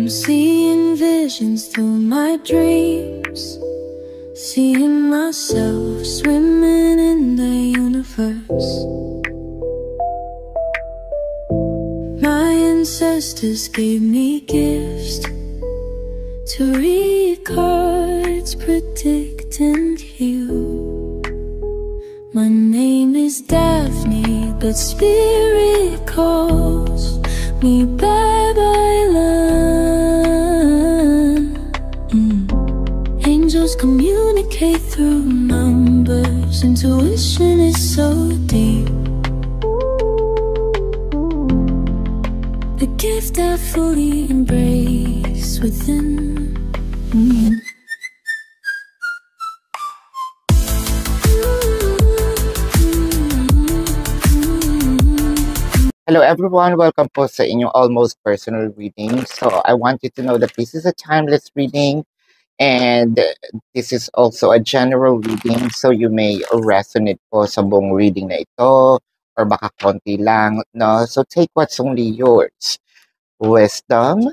I'm seeing visions through my dreams, seeing myself swimming in the universe. My ancestors gave me gifts to read cards, predict and heal. My name is Daphne, but spirit calls me bye-bye love. Angels communicate through numbers. Intuition is so deep. The gift I fully embrace within. Hello everyone, welcome po sa inyong almost personal reading. So I want you to know that this is a timeless reading and this is also a general reading. So you may resonate po sa buong reading na ito or baka konti lang, no? So take what's only yours. Wisdom,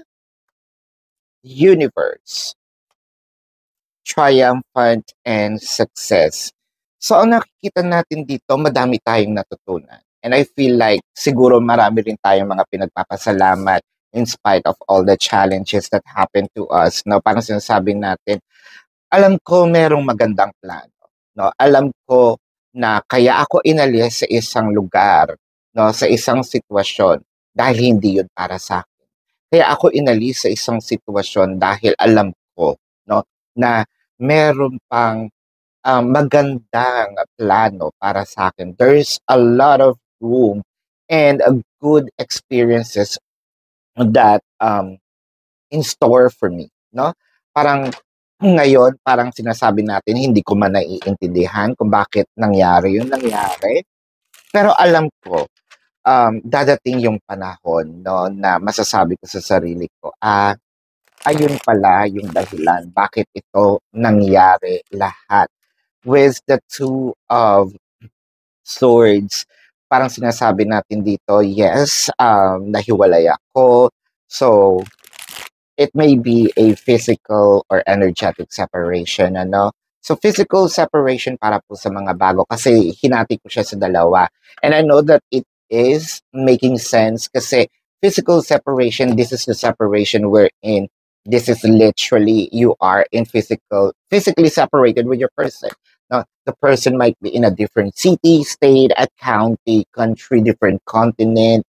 universe, triumphant, and success. So ang nakikita natin dito, madami tayong natutunan. And I feel like siguro marami rin tayong mga pinagpapasalamat in spite of all the challenges that happen to us. No, parang sinasabi natin, alam ko merong magandang plano. No, alam ko na kaya ako inalis sa isang lugar, no, sa isang sitwasyon dahil hindi yun para sa akin. Kaya ako inalis sa isang sitwasyon dahil alam ko, no, na meron pang magandang plano para sa akin. There's a lot of room and a good experiences that in store for me, no? Parang ngayon, parang sinasabi natin, hindi ko man naiintindihan kung bakit nangyari. Pero alam ko, dadating yung panahon, no, na masasabi ko sa sarili ko, ayun pala yung dahilan bakit ito nangyari lahat. With the Two of Swords, parang sinasabi natin dito, yes, nahiwalay ako. So, it may be a physical or energetic separation, ano? So, physical separation para po sa mga bago kasi hinati ko siya sa dalawa. And I know that it is making sense kasi physical separation, this is the separation we're in. This is literally, you are in physically separated with your person. Now, the person might be in a different city, state, a county, country, different continent,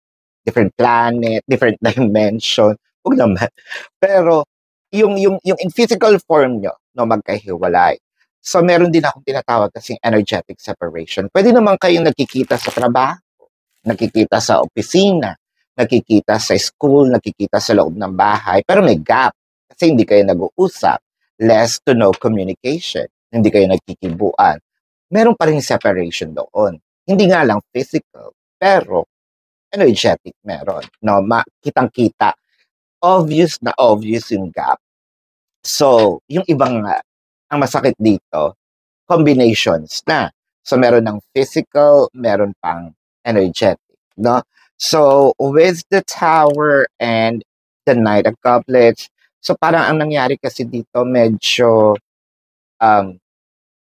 different planet, different dimension. Huwag naman. Pero, yung in physical form nyo, no, magkahiwalay. So, meron din akong tinatawag kasing energetic separation. Pwede naman kayong nakikita sa trabaho, nakikita sa opisina, nakikita sa school, nakikita sa loob ng bahay, pero may gap. Kasi hindi kayo nag-uusap. Less to no communication. Hindi kayo nagkikibuan. Meron pa rin separation doon. Hindi nga lang physical, pero energetic meron. No? Kitang-kita. Obvious na obvious yung gap. So, yung ibang, ang masakit dito, combinations na. So, meron ng physical, meron pang energetic. No? So, with the Tower and the Knight of Cups, so parang ang nangyari kasi dito medyo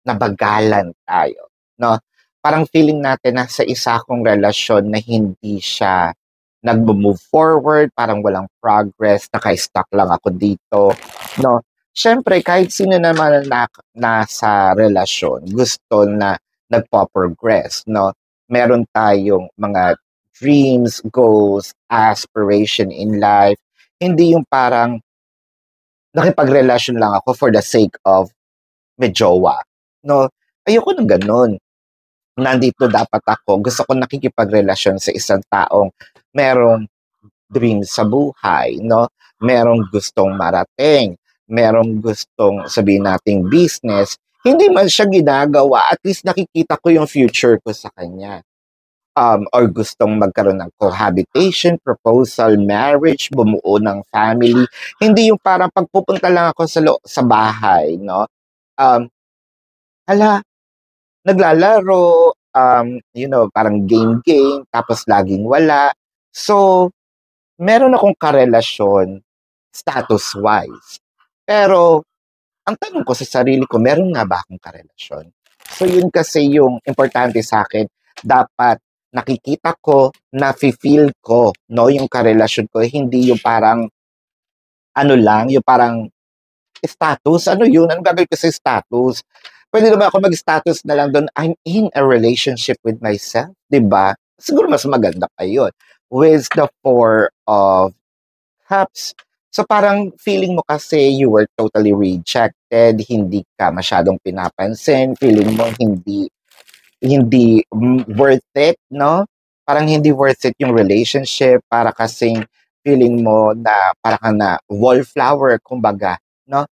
nabagalan tayo, no? Parang feeling natin na sa isa kong relasyon na hindi siya nag-move forward, parang walang progress, naka-stuck lang ako dito, no? Siyempre, kahit sino naman na nasa relasyon, gusto na nagpo-progress, no? Meron tayong mga dreams, goals, aspiration in life. Hindi yung parang nakipagrelasyon lang ako for the sake of may jowa. No, ayoko ng ganun. Nandito dapat ako. Gusto ko nakikipagrelasyon sa isang taong merong dreams sa buhay, no? Merong gustong marating, merong gustong sabihin nating business. Hindi man siya ginagawa, at least nakikita ko yung future ko sa kanya. Or gustong magkaroon ng cohabitation, proposal, marriage, bumuo ng family. Hindi yung parang pagpupunta lang ako sa bahay, no? Naglalaro, parang game, tapos laging wala. So, meron akong karelasyon status-wise. Pero, ang tanong ko sa sarili ko, meron nga ba akong karelasyon? So, yun kasi yung importante sa akin. Dapat nakikita ko, nafi-feel ko, no, yung karelasyon ko. Hindi yung parang, ano lang, yung parang status. Ano yun? Anong gagawin ko sa status? Pwede naman ako mag-status na lang doon, I'm in a relationship with myself, di ba? Siguro mas maganda pa yun. With the Four of Cups. So parang feeling mo kasi you were totally rejected, hindi ka masyadong pinapansin, feeling mo hindi hindi worth it, no? Parang hindi worth it yung relationship, para kasing feeling mo na para kang na wallflower, kumbaga, no?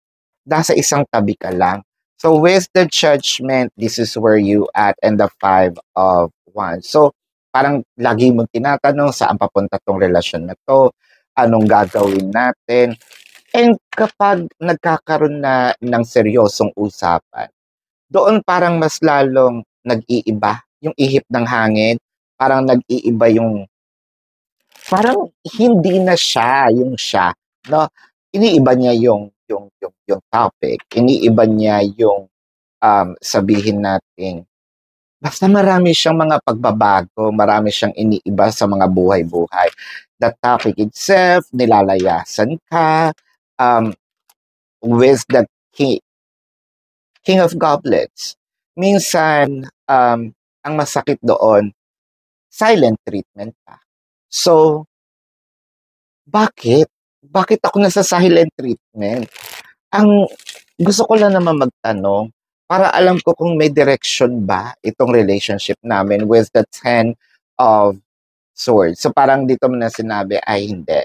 Nasa isang tabi ka lang. So with the Judgment, this is where you at, and the Five of Wands. So parang lagi mong tinatanong saan papunta tong relasyon na to, anong gagawin natin. And kapag nagkakaroon na ng seryosong usapan, doon parang mas lalong nag-iiba yung ihip ng hangin, parang nag-iiba yung parang hindi na siya yung siya, no? Iniiba niya yung topic, iniiba niya yung sabihin natin, basta marami siyang mga pagbabago, marami siyang iniiba sa mga buhay-buhay. The topic itself, nilalayasan ka, um, with the King of Goblets. Minsan, ang masakit doon, silent treatment pa. So, bakit? Bakit ako nasa silent treatment? Ang gusto ko lang naman magtanong, para alam ko kung may direction ba itong relationship namin with the Ten of Swords. So parang dito mo na sinabi, ay hindi.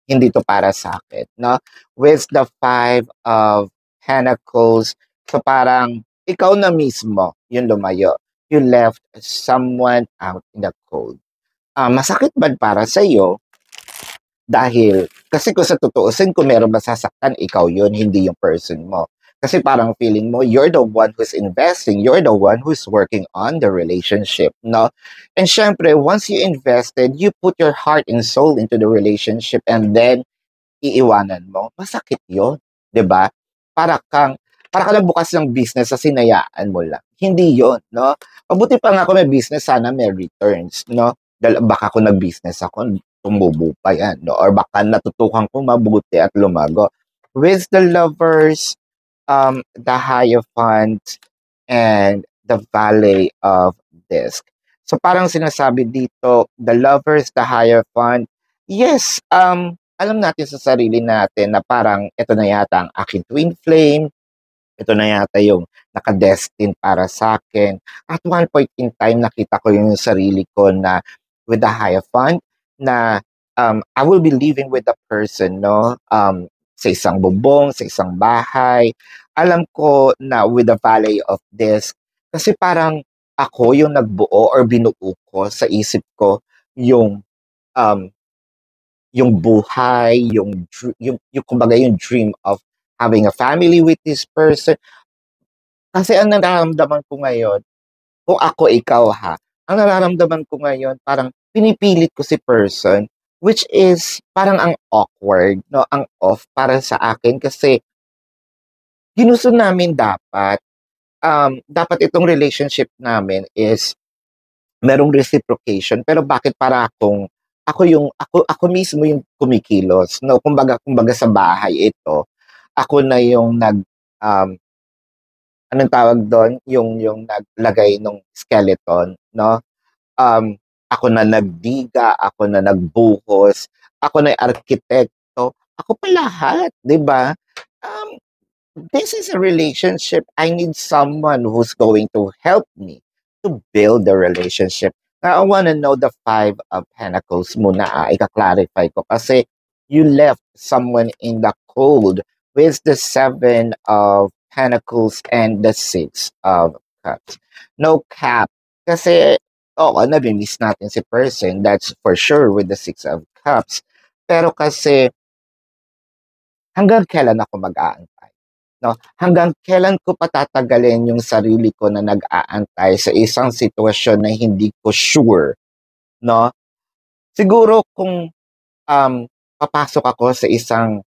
Hindi to para sa akin, no? With the Five of Pentacles, so parang ikaw na mismo yung lumayo. You left someone out in the cold. Masakit ba para sa iyo? Dahil, kasi kung sa tutuusin, kung meron masasaktan, ikaw yun, hindi yung person mo. Kasi parang feeling mo, you're the one who's investing, you're the one who's working on the relationship, no? And syempre, once you invested, you put your heart and soul into the relationship, and then, iiwanan mo, masakit yun, 'di ba? Para ka lang bukas ng business sa sinayaan mo lang. Hindi yon, no? Mabuti pa nga kung may business, sana may returns, no? Dahil baka kung nag-business ako, tumubo pa yan, no? Or baka natutukan ko mabuti at lumago. With the Lovers, the Hierophant, and the Valley of Disc. So parang sinasabi dito, the Lovers, the Hierophant, yes, alam natin sa sarili natin na parang ito na yata ang aking twin flame, ito na yata yung naka-destined para sa akin. At one point in time, nakita ko yung sarili ko na with the Hierophant, na I will be living with the person, no? Sa isang bubong, sa isang bahay. Alam ko na with the Valley of Disc, kasi parang ako yung nagbuo or binuo ko sa isip ko um, yung buhay, yung kumbaga yung dream of having a family with this person. Kasi ang nararamdaman ko ngayon, kung ako ikaw ha, ang nararamdaman ko ngayon, parang pinipilit ko si person, which is parang ang awkward, no? Ang off para sa akin kasi ginusto namin dapat itong relationship namin is merong reciprocation, pero bakit para ako mismo yung kumikilos, no? Kumbaga sa bahay ito, ako na yung anong tawag doon, yung naglagay ng skeleton, no? Ako na nagdiga, ako na nagbuhos, ako na yung arkitekto, ako pa lahat, 'di ba? Um, this is a relationship. I need someone who's going to help me to build the relationship. Now, I want to know the Five of Pentacles muna. Ika-clarify ko kasi you left someone in the cold with the Seven of Pentacles and the Six of Cups. No cap. Kasi, oo, nabimiss natin si person. That's for sure with the Six of Cups. Pero kasi, hanggang kailan ako mag-aantay? No? Hanggang kailan ko patatagalin yung sarili ko na nag-aantay sa isang sitwasyon na hindi ko sure, no? Siguro kung papasok ako sa isang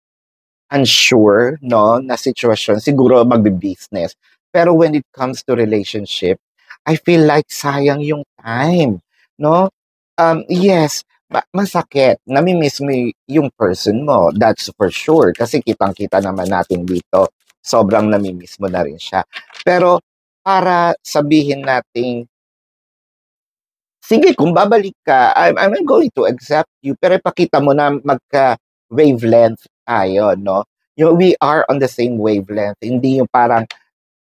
unsure, no, na sitwasyon, siguro magbi-business. Pero when it comes to relationship, I feel like sayang yung time, no? Yes, masakit. Nami-miss mo yung person mo. That's for sure. Kasi kitang-kita naman natin dito. Sobrang nami-miss mo na rin siya. Pero para sabihin nating, sige, kung babalik ka, I'm going to accept you. Pero ipakita mo na magka-wavelength tayo, no? We are on the same wavelength. Hindi yung parang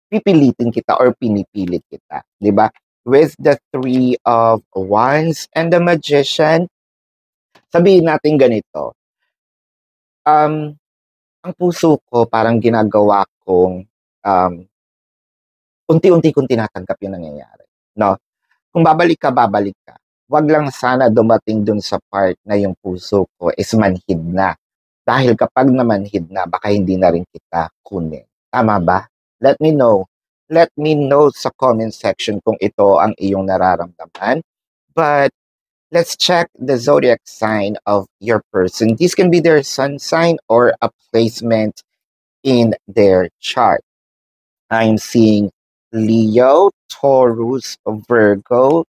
pipilitin kita or pinipilit kita, 'di ba? With the Three of Wands and the Magician, sabihin natin ganito, um, ang puso ko parang ginagawa kong, unti-unti kong tinatanggap yung nangyayari, 'no? Kung babalik ka, babalik ka. 'Wag lang sana dumating dun sa part na yung puso ko is manhid na. Dahil kapag namanhid na, baka hindi na rin kita kunin. Tama ba? Let me know. Let me know sa comment section kung ito ang iyong nararamdaman. But let's check the zodiac sign of your person. This can be their sun sign or a placement in their chart. I'm seeing Leo, Taurus, Virgo,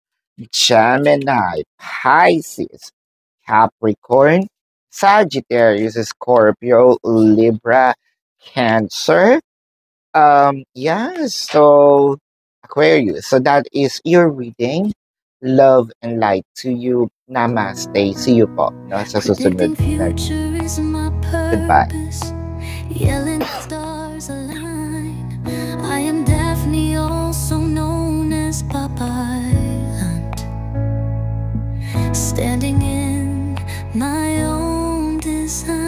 Gemini, Pisces, Capricorn, Sagittarius, Scorpio, Libra, Cancer. Yeah, so Aquarius. So that is your reading. Love and light to you. Namaste. See you po. No, sa susunod. Goodbye. Yelling stars align. I am Daphne, also known as Papa Island, standing in my own design.